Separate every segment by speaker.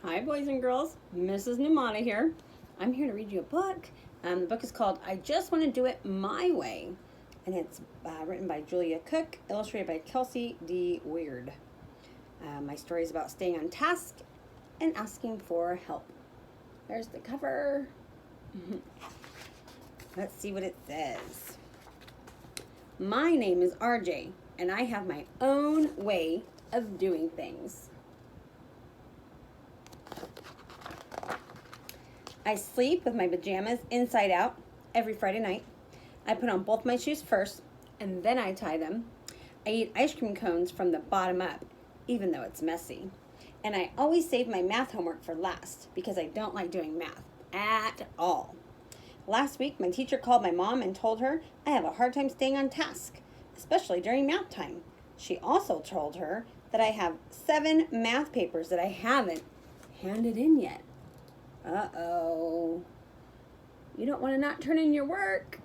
Speaker 1: Hi, boys and girls. Mrs. Numata here. I'm here to read you a book. The book is called I Just Want to Do It My Way, and it's written by Julia Cook, illustrated by Kelsey D. Weird. My story is about staying on task and asking for help. There's the cover. Let's see what it says. My name is RJ, and I have my own way of doing things. I sleep with my pajamas inside out every Friday night. I put on both my shoes first, and then I tie them. I eat ice cream cones from the bottom up, even though it's messy. And I always save my math homework for last because I don't like doing math at all. Last week, my teacher called my mom and told her I have a hard time staying on task, especially during math time. She also told her that I have 7 math papers that I haven't handed in yet. Uh-oh. You don't want to not turn in your work.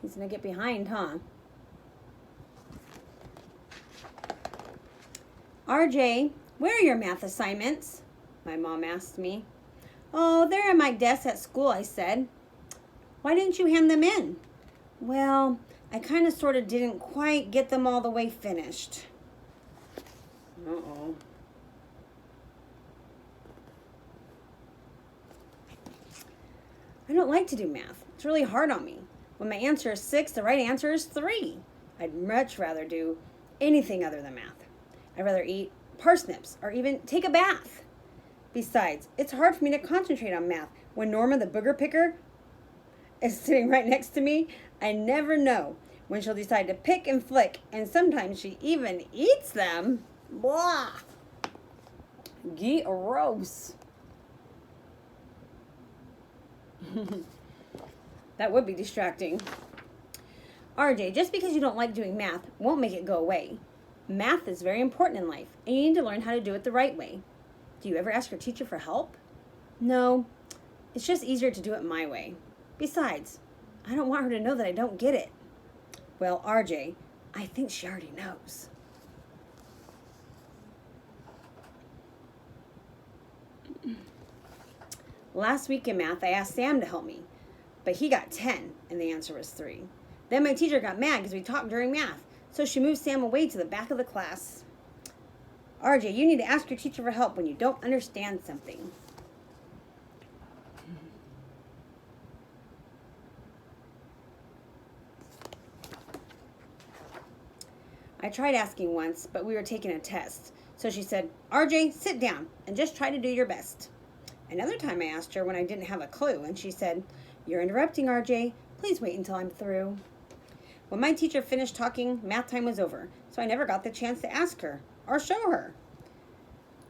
Speaker 1: He's going to get behind, huh? RJ, where are your math assignments? My mom asked me. Oh, they're at my desk at school, I said. Why didn't you hand them in? Well, I kind of sort of didn't quite get them all the way finished. Uh-oh. I don't like to do math. It's really hard on me. When my answer is 6, the right answer is 3. I'd much rather do anything other than math. I'd rather eat parsnips or even take a bath. Besides, it's hard for me to concentrate on math when Norma the booger picker is sitting right next to me. I never know when she'll decide to pick and flick, and sometimes she even eats them. Blah! Gross. That would be distracting. RJ, just because you don't like doing math won't make it go away. Math is very important in life, and you need to learn how to do it the right way. Do you ever ask your teacher for help? No, it's just easier to do it my way. Besides, I don't want her to know that I don't get it. Well, RJ, I think she already knows. Last week in math, I asked Sam to help me, but he got 10, and the answer was 3. Then my teacher got mad because we talked during math, so she moved Sam away to the back of the class. RJ, you need to ask your teacher for help when you don't understand something. I tried asking once, but we were taking a test, so she said, RJ, sit down and just try to do your best. Another time I asked her when I didn't have a clue, and she said, You're interrupting, RJ. Please wait until I'm through. When my teacher finished talking, math time was over, so I never got the chance to ask her or show her.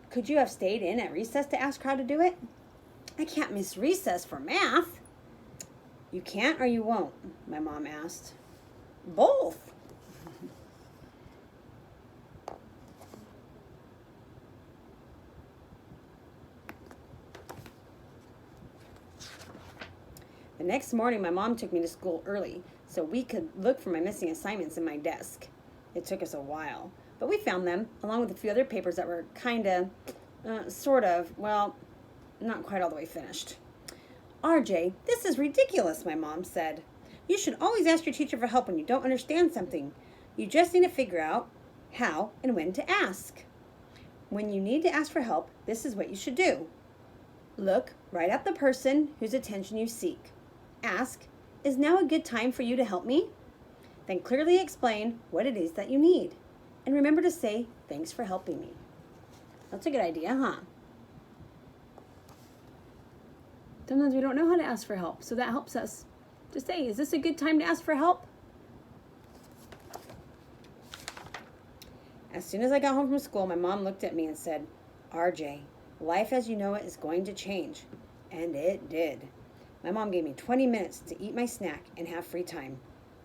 Speaker 1: Could you have stayed in at recess to ask her how to do it? I can't miss recess for math. You can't or you won't? My mom asked. Both. The next morning, my mom took me to school early so we could look for my missing assignments in my desk. It took us a while, but we found them, along with a few other papers that were not quite all the way finished. RJ, this is ridiculous, my mom said. You should always ask your teacher for help when you don't understand something. You just need to figure out how and when to ask. When you need to ask for help, this is what you should do. Look right at the person whose attention you seek. Ask, is now a good time for you to help me? Then clearly explain what it is that you need. And remember to say, thanks for helping me. That's a good idea, huh? Sometimes we don't know how to ask for help, so that helps us to say, is this a good time to ask for help? As soon as I got home from school, my mom looked at me and said, RJ, life as you know it is going to change. And it did. My mom gave me 20 minutes to eat my snack and have free time.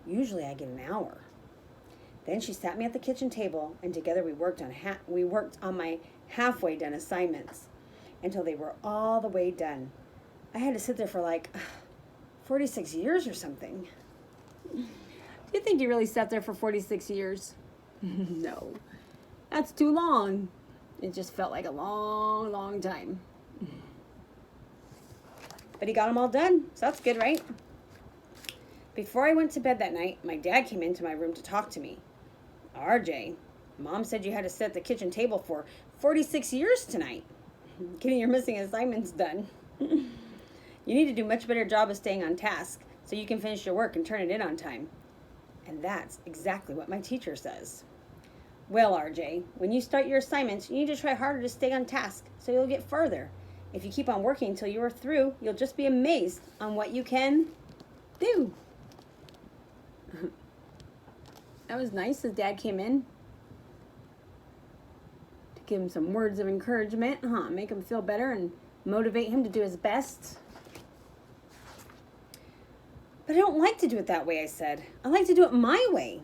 Speaker 1: Usually I get an hour. Then she sat me at the kitchen table, and together we worked on my halfway done assignments until they were all the way done. I had to sit there for 46 years or something. Do you think you really sat there for 46 years? No, that's too long. It just felt like a long, long time. But he got them all done, so that's good, right? Before I went to bed that night, my dad came into my room to talk to me. RJ, Mom said you had to sit at the kitchen table for 46 years tonight, getting your missing assignments done. You need to do a much better job of staying on task so you can finish your work and turn it in on time. And that's exactly what my teacher says. Well, RJ, when you start your assignments, you need to try harder to stay on task so you'll get further. If you keep on working until you are through, you'll just be amazed on what you can do. That was nice. His dad came in to give him some words of encouragement, make him feel better and motivate him to do his best. But I don't like to do it that way, I said. I like to do it my way,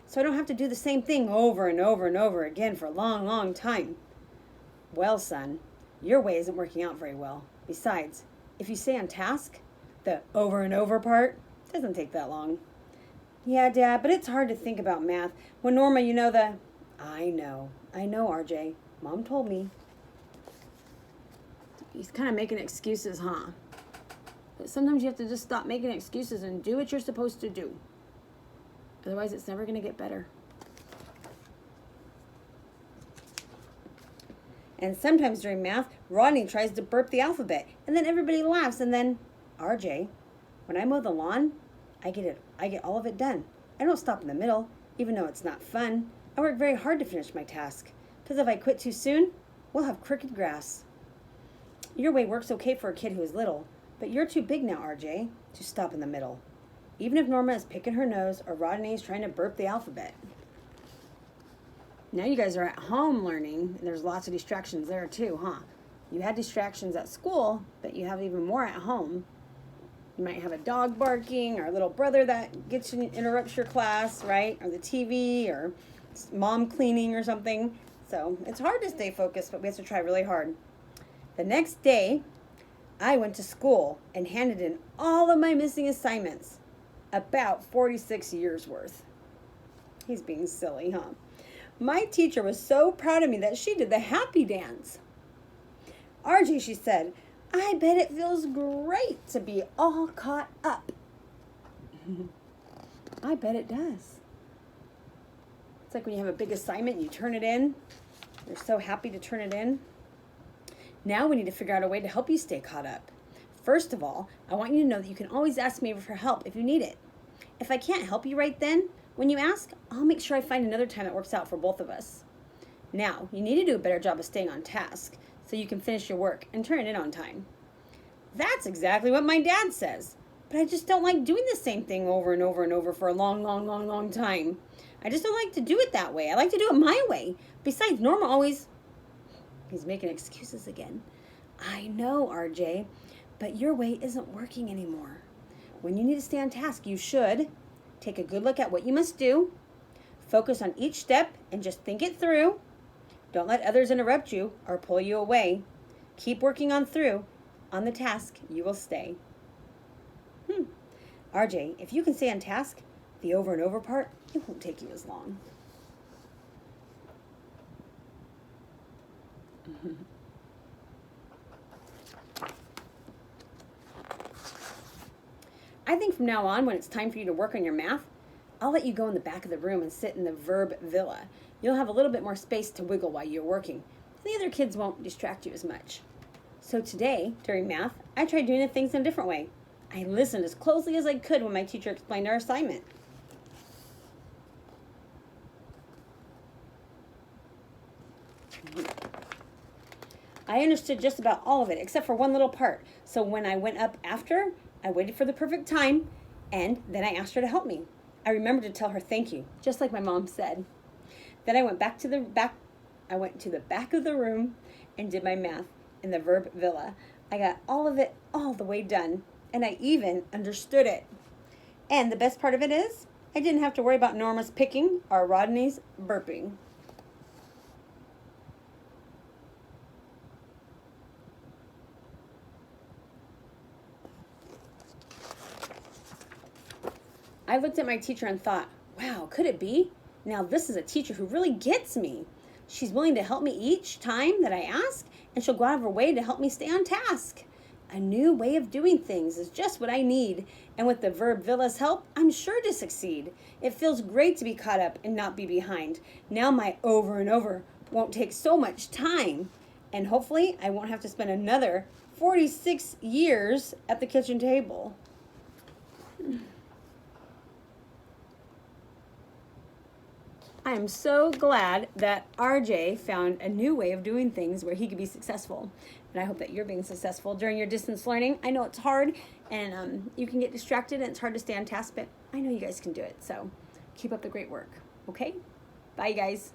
Speaker 1: so I don't have to do the same thing over and over and over again for a long, long time. Well, son, your way isn't working out very well. Besides, if you stay on task, the over and over part doesn't take that long. Yeah, Dad, but it's hard to think about math when Norma, I know, RJ. Mom told me. He's kind of making excuses, But sometimes you have to just stop making excuses and do what you're supposed to do. Otherwise, it's never going to get better. And sometimes during math, Rodney tries to burp the alphabet, and then everybody laughs, and then, RJ, when I mow the lawn, I get all of it done. I don't stop in the middle, even though it's not fun. I work very hard to finish my task, because if I quit too soon, we'll have crooked grass. Your way works okay for a kid who is little, but you're too big now, RJ, to stop in the middle, even if Norma is picking her nose or Rodney is trying to burp the alphabet. Now you guys are at home learning, and there's lots of distractions there too, You had distractions at school, but you have even more at home. You might have a dog barking, or a little brother that interrupts your class, right? Or the TV, or mom cleaning or something. So it's hard to stay focused, but we have to try really hard. The next day, I went to school and handed in all of my missing assignments. About 46 years worth. He's being silly, My teacher was so proud of me that she did the happy dance. RJ, she said, I bet it feels great to be all caught up. I bet it does. It's like when you have a big assignment, you turn it in. You're so happy to turn it in. Now we need to figure out a way to help you stay caught up. First of all, I want you to know that you can always ask me for help if you need it. If I can't help you right then, when you ask, I'll make sure I find another time that works out for both of us. Now, you need to do a better job of staying on task so you can finish your work and turn it in on time. That's exactly what my dad says, but I just don't like doing the same thing over and over and over for a long, long, long, long time. I just don't like to do it that way. I like to do it my way. Besides, Norma always... He's making excuses again. I know, RJ, but your way isn't working anymore. When you need to stay on task, you should take a good look at what you must do, focus on each step, and just think it through. Don't let others interrupt you or pull you away. Keep working on the task, you will stay. RJ, if you can stay on task, the over and over part, it won't take you as long. I think from now on, when it's time for you to work on your math, I'll let you go in the back of the room and sit in the verb villa. You'll have a little bit more space to wiggle while you're working. The other kids won't distract you as much. So today, during math, I tried doing the things in a different way. I listened as closely as I could when my teacher explained our assignment. I understood just about all of it, except for one little part. So when I went up after, I waited for the perfect time, and then I asked her to help me. I remembered to tell her thank you, just like my mom said. Then I went to the back of the room and did my math in the verb villa. I got all of it all the way done, and I even understood it. And the best part of it is, I didn't have to worry about Norma's picking or Rodney's burping. I looked at my teacher and thought, wow, could it be? Now this is a teacher who really gets me. She's willing to help me each time that I ask, and she'll go out of her way to help me stay on task. A new way of doing things is just what I need, and with the verb Villa's help, I'm sure to succeed. It feels great to be caught up and not be behind. Now my over and over won't take so much time, and hopefully I won't have to spend another 46 years at the kitchen table. I am so glad that RJ found a new way of doing things where he could be successful. And I hope that you're being successful during your distance learning. I know it's hard and you can get distracted and it's hard to stay on task, but I know you guys can do it. So keep up the great work. Okay? Bye, guys.